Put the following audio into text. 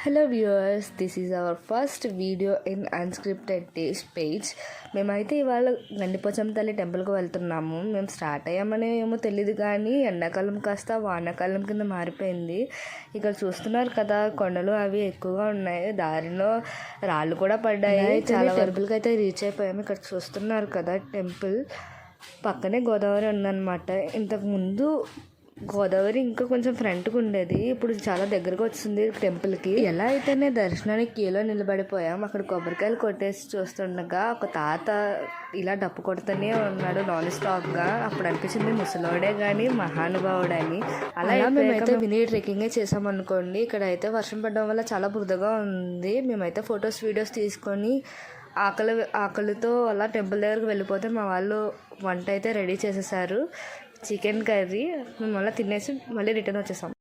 Hello viewers, this is our first video in unscripted taste page. మేమైతే ఇవాళ గండిపోచమ్మ తల్లి టెంపుల్కి వెళ్తున్నాము. మేము స్టార్ట్ అయ్యామని ఏమో తెలియదు, కానీ ఎండాకాలం కాస్త వానాకాలం కింద మారిపోయింది. ఇక్కడ చూస్తున్నారు కదా, కొండలు అవి ఎక్కువగా ఉన్నాయి, దారిలో రాళ్ళు కూడా పడ్డాయి. చాలా టెంపుల్కి అయితే రీచ్ అయిపోయాము. ఇక్కడ చూస్తున్నారు కదా, టెంపుల్ పక్కనే గోదావరి ఉందన్నమాట. ఇంతకుముందు గోదావరి ఇంకా కొంచెం ఫ్రంట్కి ఉండేది, ఇప్పుడు చాలా దగ్గరకు వచ్చింది టెంపుల్కి. ఎలా అయితేనే దర్శనానికి క్యూలో నిలబడిపోయాం. అక్కడ కొబ్బరికాయలు కొట్టేసి చూస్తుండగా ఒక తాత ఇలా డప్పు కొడుతూనే ఉన్నాడు నాన్ స్టాప్గా. అప్పుడు అనిపించింది ముసలోడే కానీ మహానుభావుడని. అలా మేమైతే మినీ ట్రెక్కింగే చేసామనుకోండి. ఇక్కడ అయితే వర్షం పడడం వల్ల చాలా బురదగా ఉంది. మేమైతే ఫొటోస్ వీడియోస్ తీసుకొని ఆకలితో అలా టెంపుల్ దగ్గరికి వెళ్ళిపోతే మా వాళ్ళు వంట అయితే రెడీ చేసేసారు, చికెన్ కర్రీ. మేము మళ్ళీ తినేసి మళ్ళీ రిటర్న్ వచ్చేసాం.